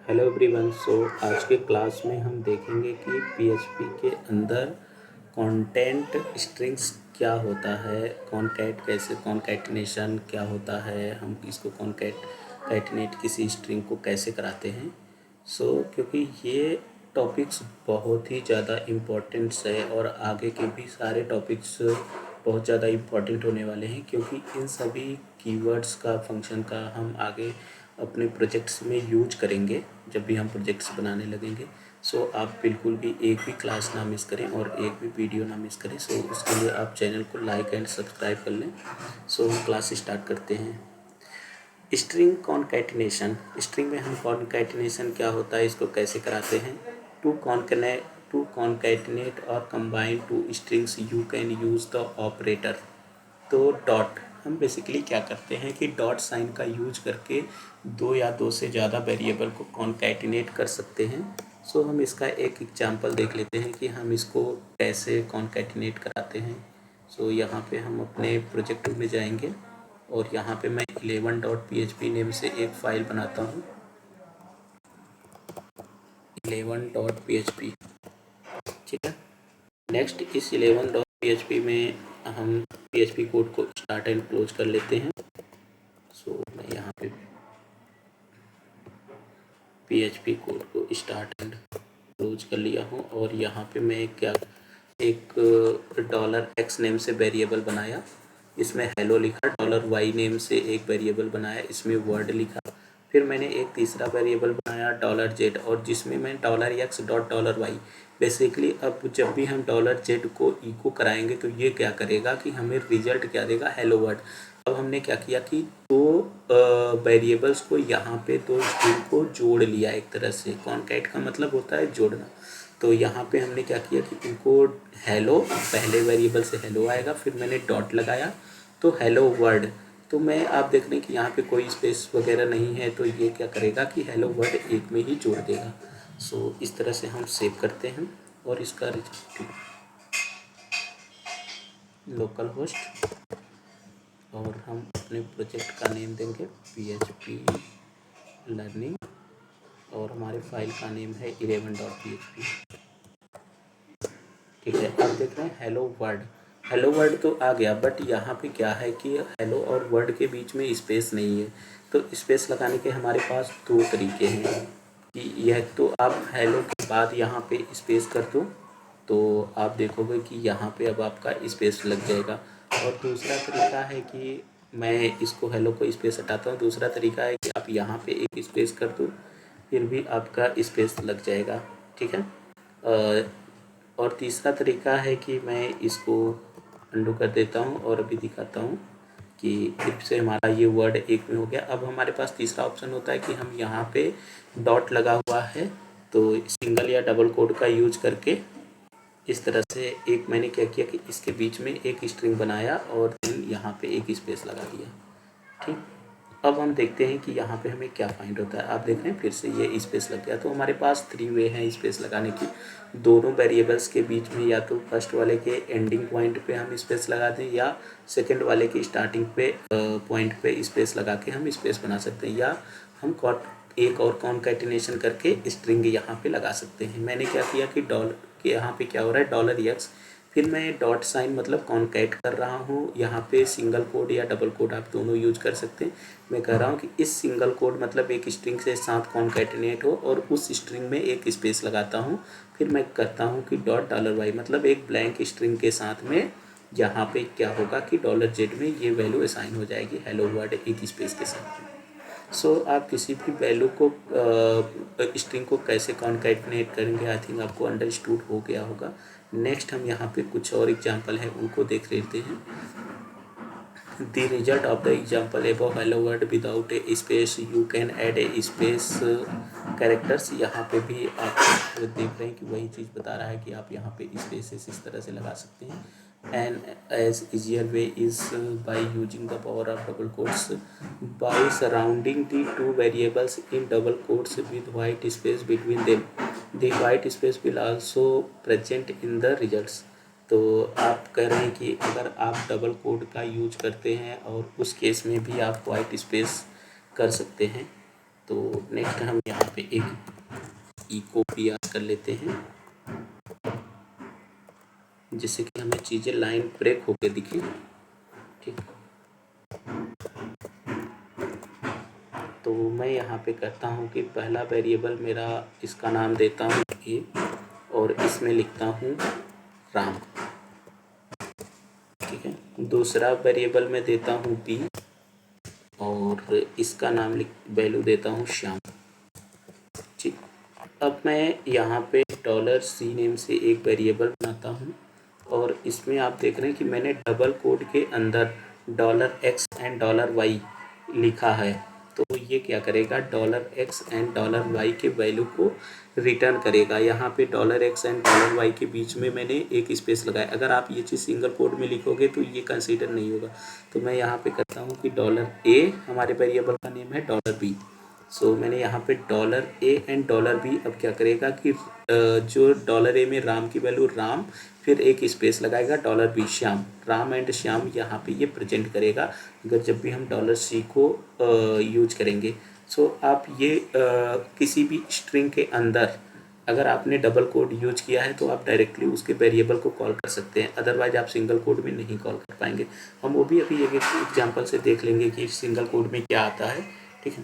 Hello everyone. आज के class में हम देखेंगे कि पीएचपी के अंदर कंटेंट स्ट्रिंग्स क्या होता है, कॉन्कैट कैसे, कॉन्कैटिनेशन क्या होता है, हम इसको कॉन्कैटिनेट किसी स्ट्रिंग को कैसे कराते हैं। क्योंकि ये टॉपिक्स बहुत ही ज़्यादा इम्पोर्टेंट्स है और आगे के भी सारे टॉपिक्स बहुत ज़्यादा इम्पोर्टेंट होने वाले हैं, क्योंकि इन सभी कीवर्ड्स का, फंक्शन का हम आगे अपने प्रोजेक्ट्स में यूज करेंगे जब भी हम प्रोजेक्ट्स बनाने लगेंगे। आप बिल्कुल भी एक भी क्लास ना मिस करें और एक भी वीडियो ना मिस करें। उसके लिए आप चैनल को लाइक एंड सब्सक्राइब कर लें। हम क्लास स्टार्ट करते हैं। String concatenation. स्ट्रिंग में हम कॉन्कैटिनेशन क्या होता है, इसको कैसे कराते हैं। टू कॉन्कैटिनेट और combine two strings you can use the operator. तो डॉट, हम बेसिकली क्या करते हैं कि डॉट साइन का यूज करके दो या दो से ज़्यादा वेरिएबल को कॉन्कैटिनेट कर सकते हैं। हम इसका एक एग्जांपल देख लेते हैं कि हम इसको कैसे कॉन्कैटिनेट कराते हैं। यहाँ पे हम अपने प्रोजेक्ट में जाएंगे और यहाँ पे मैं 11.php नेम से एक फ़ाइल बनाता हूँ, 11.php। ठीक है। नेक्स्ट इस 11.php में हम PHP कोड को स्टार्ट एंड क्लोज कर लेते हैं। मैं यहाँ पे PHP कोड को स्टार्ट एंड क्लोज कर लिया हूँ और यहाँ पे मैं क्या एक $x नेम से वेरिएबल बनाया, इसमें हेलो लिखा। $y नेम से एक वेरिएबल बनाया, इसमें वर्ड लिखा। फिर मैंने एक तीसरा वेरिएबल बनाया $z और जिसमें मैं $x.$y। बेसिकली अब जब भी हम $z को इको कराएंगे तो ये क्या करेगा कि हमें रिजल्ट क्या देगा, हेलो वर्ड। अब हमने क्या किया कि दो वेरिएबल्स को यहाँ पे दो स्ट्रिंग को जोड़ लिया एक तरह से। कॉन्कैट का मतलब होता है जोड़ना। तो यहाँ पे हमने क्या किया कि इनको हेलो, पहले वेरिएबल से हेलो आएगा, फिर मैंने डॉट लगाया तो हेलो वर्ड। तो मैं आप देख रहे हैं कि यहाँ पे कोई स्पेस वगैरह नहीं है, तो ये क्या करेगा कि हेलो वर्ड एक में ही जोड़ देगा। इस तरह से हम सेव करते हैं और इसका रिजल्ट लोकल होस्ट, और हम अपने प्रोजेक्ट का नेम देंगे PHP लर्निंग और हमारे फाइल का नेम है 11.php। ठीक है। अब देख रहे हैं हेलो वर्ड। हेलो वर्ड तो आ गया, बट यहाँ पे क्या है कि हेलो और वर्ड के बीच में स्पेस नहीं है। तो स्पेस लगाने के हमारे पास दो तरीके हैं कि यह तो आप हेलो के बाद यहाँ पे स्पेस कर दो तो आप देखोगे कि यहाँ पे अब आपका स्पेस लग जाएगा। और दूसरा तरीका है कि मैं इसको हेलो को स्पेस हटाता हूँ। दूसरा तरीका है कि आप यहाँ पे एक स्पेस कर दो, फिर भी आपका स्पेस लग जाएगा। ठीक है। और तीसरा तरीका है कि मैं इसको अंडू कर देता हूँ और अभी दिखाता हूँ कि फिर से हमारा ये वर्ड एक में हो गया। अब हमारे पास तीसरा ऑप्शन होता है कि हम यहाँ पे डॉट लगा हुआ है तो सिंगल या डबल कोड का यूज करके इस तरह से एक मैंने क्या किया कि इसके बीच में एक स्ट्रिंग बनाया और देन यहाँ पे एक स्पेस लगा दिया। ठीक। अब हम देखते हैं कि यहाँ पे हमें क्या फाइंड होता है। आप देख रहे हैं फिर से ये स्पेस लग गया। तो हमारे पास 3 वे हैं स्पेस लगाने की। दोनों वेरिएबल्स के बीच में या तो फर्स्ट वाले के एंडिंग पॉइंट पे हम स्पेस लगा दें या सेकंड वाले के स्टार्टिंग पे पॉइंट पे स्पेस लगा के हम स्पेस बना सकते हैं, या हम एक और कॉन्कैटिनेशन करके स्ट्रिंग यहाँ पे लगा सकते हैं। मैंने क्या किया कि डॉलर के यहाँ पे क्या हो रहा है $x, फिर मैं डॉट साइन मतलब कॉन्कैट कर रहा हूँ। यहाँ पे सिंगल कोड या डबल कोड आप दोनों यूज कर सकते हैं। मैं कह रहा हूँ कि इस सिंगल कोड मतलब एक स्ट्रिंग से साथ कॉन्कैटिनेट हो और उस स्ट्रिंग में एक स्पेस लगाता हूँ। फिर मैं कहता हूँ कि $y मतलब एक ब्लैंक स्ट्रिंग के साथ में यहाँ पे क्या होगा कि $z में ये वैल्यू असाइन हो जाएगी हेलो वर्ड एक स्पेस के साथ में। आप किसी भी वैल्यू को स्ट्रिंग को कैसे कॉन्कैटिनेट करेंगे, आई थिंक आपको अंडरस्टूड हो गया होगा। नेक्स्ट हम यहाँ पे कुछ और एग्जांपल है उनको देख लेते हैं। The result of the example above hello world without a space you can add a space characters। यहाँ पे भी आप देख रहे हैं कि वही चीज़ बता रहा है कि आप यहाँ पे स्पेसेस इस तरह से लगा सकते हैं। And as easier way is by using the power of double quotes by surrounding the two variables in double quotes with white space between them. The white space will also present in the results। तो आप कह रहे हैं कि अगर आप double quote का use करते हैं और उस केस में भी आप वाइट स्पेस कर सकते हैं। तो नेक्स्ट हम यहाँ पे एक इको पी आर कर लेते हैं, जिससे कि हमें चीज़ें लाइन ब्रेक होके दिखे। ठीक, तो मैं यहाँ पे करता हूँ कि पहला वेरिएबल मेरा, इसका नाम देता हूँ ए, और इसमें लिखता हूँ राम। ठीक है, दूसरा वेरिएबल में देता हूँ बी, और इसका नाम वैल्यू देता हूँ श्याम। ठीक, अब मैं यहाँ पे $C नेम से एक वेरिएबल बनाता हूँ, और इसमें आप देख रहे हैं कि मैंने डबल कोड के अंदर $X एंड $Y लिखा है। तो ये क्या करेगा, $X एंड $Y के वैल्यू को रिटर्न करेगा। यहाँ पे $X एंड $Y के बीच में मैंने एक स्पेस लगाया। अगर आप ये चीज़ सिंगल कोड में लिखोगे तो ये कंसीडर नहीं होगा। तो मैं यहाँ पे करता हूँ कि $A, हमारे वेरिएबल का नेम है $B। सो मैंने यहाँ पे $A एंड $B अब क्या करेगा कि जो $A में राम की वैल्यू राम, फिर एक स्पेस लगाएगा $B श्याम, राम एंड श्याम यहाँ पे ये प्रेजेंट करेगा अगर जब भी हम $C को यूज करेंगे। सो आप ये किसी भी स्ट्रिंग के अंदर अगर आपने डबल कोड यूज किया है तो आप डायरेक्टली उसके वेरिएबल को कॉल कर सकते हैं, अदरवाइज आप सिंगल कोड में नहीं कॉल कर पाएंगे। हम वो भी अभी एक एग्जांपल से देख लेंगे कि सिंगल कोड में क्या आता है। ठीक है,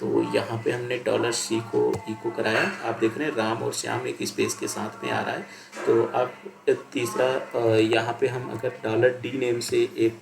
तो यहाँ पे हमने $C को इको कराया। आप देख रहे हैं राम और श्याम एक स्पेस के साथ में आ रहा है। तो अब तीसरा यहाँ पे हम अगर $D नेम से एक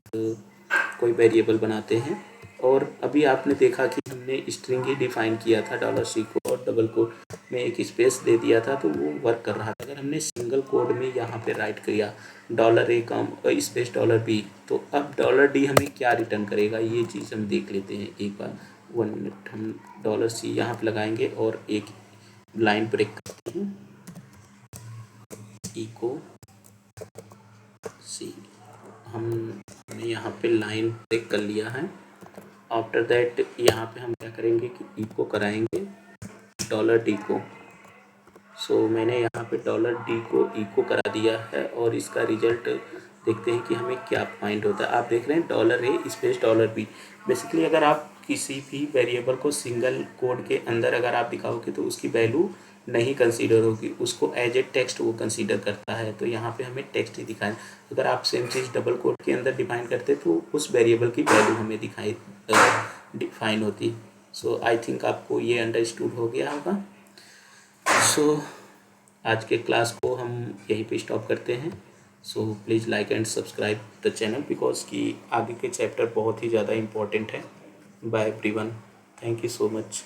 कोई वेरिएबल बनाते हैं, और अभी आपने देखा कि हमने स्ट्रिंग ही डिफाइन किया था $C को, और डबल कोड में एक स्पेस दे दिया था तो वो वर्क कर रहा था। अगर हमने सिंगल कोड में यहाँ पे राइट किया $A कम स्पेस $B, तो अब $D हमें क्या रिटर्न करेगा ये चीज़ हम देख लेते हैं एक बार। 1 मिनट, हम $C यहाँ पे लगाएंगे और एक लाइन ब्रेक करते हैं, इको सी। हमने यहाँ पे लाइन ब्रेक कर लिया है। आफ्टर दैट यहाँ पे हम क्या करेंगे कि इको कराएंगे $D को। सो मैंने यहाँ पे $D को इको करा दिया है, और इसका रिजल्ट देखते हैं कि हमें क्या फाइंड होता है। आप देख रहे हैं $A स्पेस $B। बेसिकली अगर आप किसी भी वेरिएबल को सिंगल कोड के अंदर अगर आप दिखाओगे तो उसकी वैल्यू नहीं कंसीडर होगी, उसको एज ए टेक्स्ट वो कंसीडर करता है। तो यहाँ पे हमें टेक्स्ट ही दिखाएं। अगर आप सेम चीज़ डबल कोड के अंदर डिफाइन करते तो उस वेरिएबल की वैल्यू हमें डिफाइन होती। सो आई थिंक आपको ये अंडरस्टूड हो गया होगा। सो आज के क्लास को हम यहीं पे स्टॉप करते हैं। So please like and subscribe the channel, because कि आगे के चैप्टर बहुत ही ज़्यादा इम्पोर्टेंट है। Bye everyone, thank you so much.